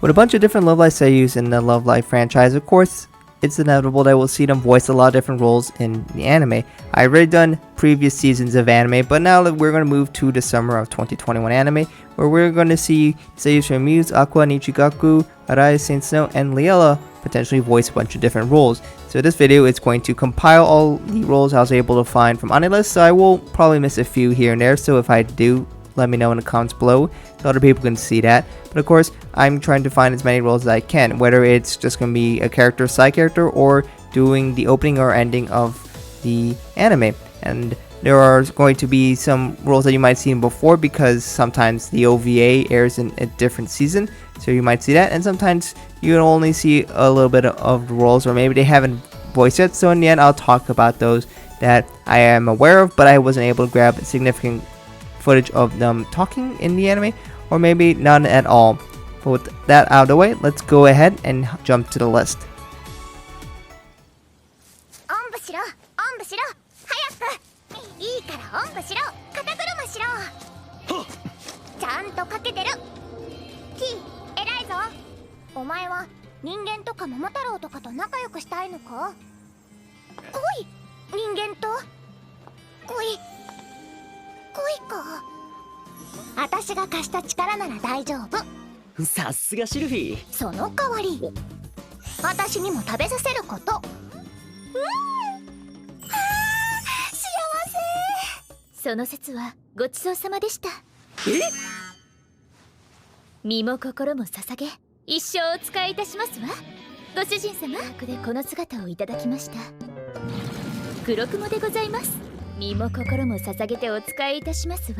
With a bunch of different Love Live Seiyuus in the Love Live franchise, of course, it's inevitable that we'll see them voice a lot of different roles in the anime. I've already done previous seasons of anime, but now we're going to move to the summer of 2021 anime, where we're going to see Seiyuus from Muse, Aqua, Nijigasaki, Aqours and Saint Snow, and Liella potentially voice a bunch of different roles. So this video is going to compile all the roles I was able to find from Anilist, so I will probably miss a few here and there, so if I do, let me know in the comments below so other people can see that. But of course, I'm trying to find as many roles as I can, whether it's just going to be a character, side character, or doing the opening or ending of the anime. And there are going to be some roles that you might see before, because sometimes the OVA airs in a different season, so you might see that, and sometimes you can only see a little bit of the roles, or maybe they haven't voiced yet, so in the end I'll talk about those that I am aware of, but I wasn't able to grab significant footage of them talking in the anime, or maybe none at all. But with that out of the way, let's go ahead and jump to the list.さすがシルフィー。その代わり私にも食べさせること。幸せ。その節はごちそうさまでした。身も心も捧げ一生お使いいたしますわ。ご主人様でこの姿をいただきました。黒雲でございます。身も心も捧げてお使いいたしますわ。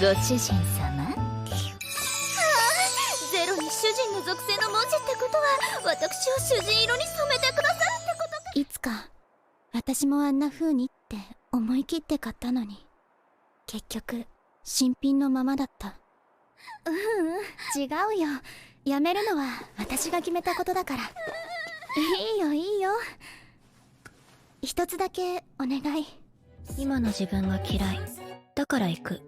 ご主人様。ゼロに主人の属性の文字ってことは、私を主人色に染めてくださるってことか。いつか私もあんな風にって思い切って買ったのに、結局新品のままだった。違うよ。やめるのは私が決めたことだから。いいよいいよ。一つだけお願い。今の自分が嫌いだから行く。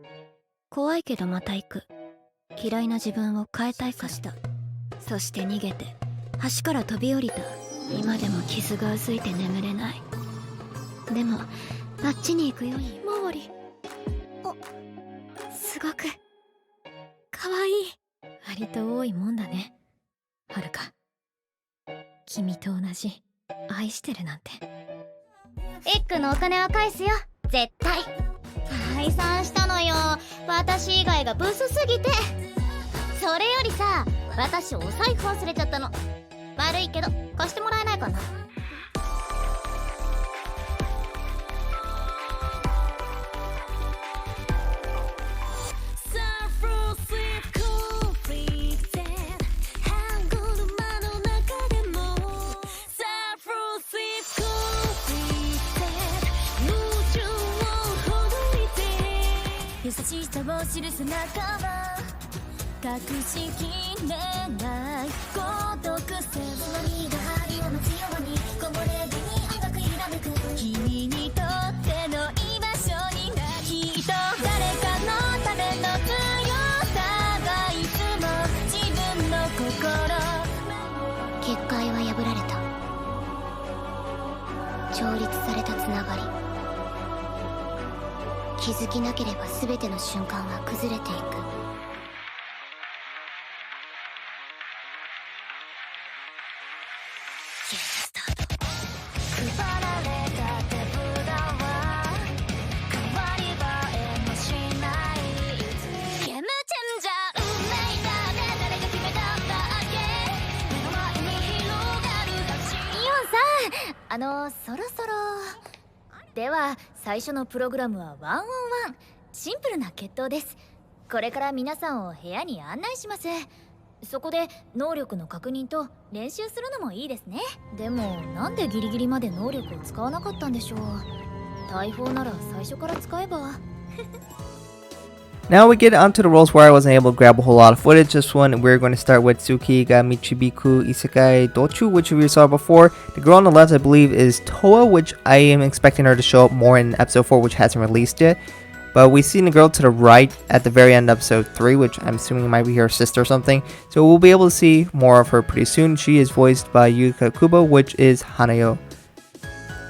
怖いけどまた行く。嫌いな自分を変えたいかした。そして逃げて橋から飛び降りた。今でも傷が薄いて眠れない。でもあっちに行くように。周りすごくかわいい。割と多いもんだね、はるか。君と同じ愛してるなんて。エッグのお金は返すよ、絶対。解散したのよ、私以外がブスすぎて。それよりさ、私お財布忘れちゃったの。悪いけど貸してもらえないかな。優しさを記す仲間、隠しきれない孤独性。波が針を待つように木漏れ日に音楽揺らめく。君にとっての居場所になる。きっと誰かのための強さがいつも自分の心。結界は破られた。調律されたつながり。気づきなければ全ての瞬間は崩れていく。スタート。配られた手札は変わり映えもしない。ゲームチェンジャー。運命だね、誰が決めたんだっけ。目の前に広がる街。イオンさん、そろそろ。では最初のプログラムは1 on 1、シンプルな決闘です。これから皆さんを部屋に案内します。そこで能力の確認と練習するのもいいですね。でもなんでギリギリまで能力を使わなかったんでしょう。大砲なら最初から使えば。Now we get onto the roles where I wasn't able to grab a whole lot of footage. This one, we're going to start with Tsuki, got Michibiku, Isekai, Douchuu, which we saw before. The girl on the left, I believe, is Toa, which I am expecting her to show up more in episode 4, which hasn't released yet. But we see the girl to the right at the very end of episode 3, which I'm assuming might be her sister or something. So we'll be able to see more of her pretty soon. She is voiced by Yurika Kubo, which is Hanayo.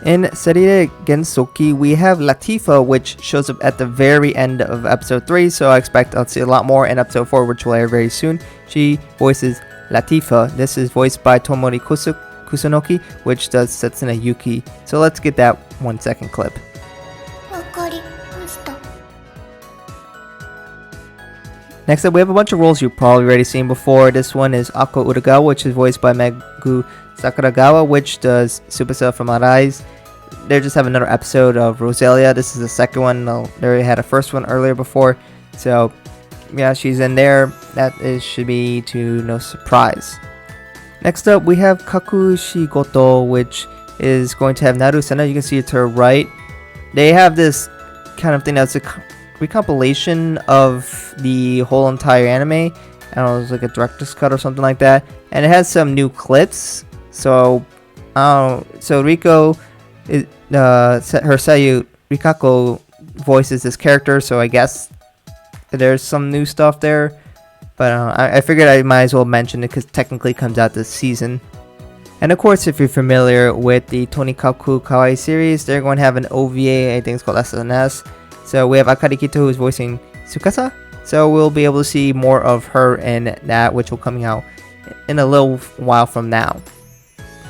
In Serire Gensoki, we have Latifa, which shows up at the very end of episode 3, so I expect I'll see a lot more in episode 4, which will air very soon. She voices Latifa. This is voiced by Tomori Kusunoki, which does Setsuna Yuki. So let's get that 1 second clip. Next up, we have a bunch of roles you've probably already seen before. This one is Ako Udagawa, which is voiced by Megu Sakuragawa, which does Supercell from Arise. They just have another episode of Roselia. This is the second one. They already had a first one earlier before. So, yeah, she's in there. That should be to no surprise. Next up, we have Kakushigoto, which is going to have Naru Senda. You can see it to her right. They have this kind of thing that's a recompilation of the whole entire anime. I don't know, it's like a director's cut or something like that. And it has some new clips. So Riko, her Seiyuus, Rikako voices this character. So I guess there's some new stuff there. But I figured I might as well mention it because technically it comes out this season. And of course, if you're familiar with the Tonikaku Kawaii series, they're going to have an OVA, I think it's called SNS. So we have Akari who's voicing Tsukasa. So we'll be able to see more of her in that, which will coming out in a little while from now.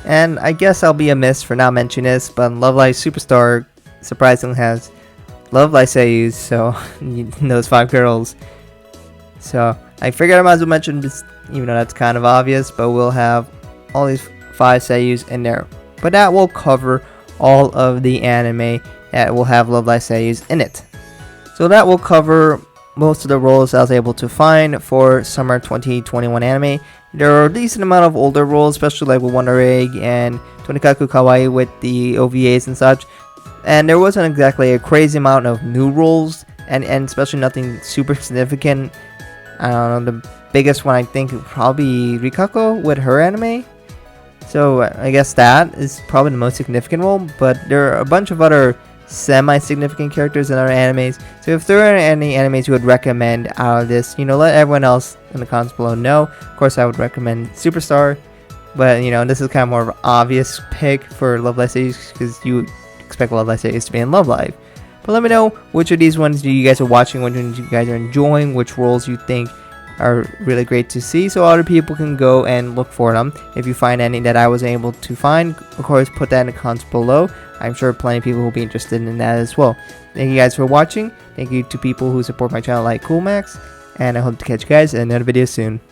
And I guess I'll be amiss for not mentioning this, but Love Live Superstar surprisingly has Love Live Seiyuus, so those 5 girls. So I figured I might as well mention this, even though that's kind of obvious, but we'll have all these 5 Seiyuus in there. But that will cover all of the anime that will have Love Live Seiyuus in it. So that will cover most of the roles I was able to find for summer 2021 anime. There are a decent amount of older roles, especially like with Wonder Egg and Tonikaku Kawaii with the OVAs and such. And there wasn't exactly a crazy amount of new roles, and especially nothing super significant. I don't know, the biggest one I think would probably be Rikako with her anime. So I guess that is probably the most significant role, but there are a bunch of other semi-significant characters in other animes. So if there are any animes you would recommend out of this, let everyone else in the comments below know. Of course, I would recommend Superstar, but this is kind of more of an obvious pick for Love Live Series because you expect Love Live Series to be in Love Live. But let me know which of these ones you guys are watching, which ones you guys are enjoying, which roles you think are really great to see, so other people can go and look for them. If you find any that I was able to find, of course, put that in the comments below. I'm sure plenty of people will be interested in that as well. Thank you guys for watching. Thank you to people who support my channel like CoolMax, and I hope to catch you guys in another video soon.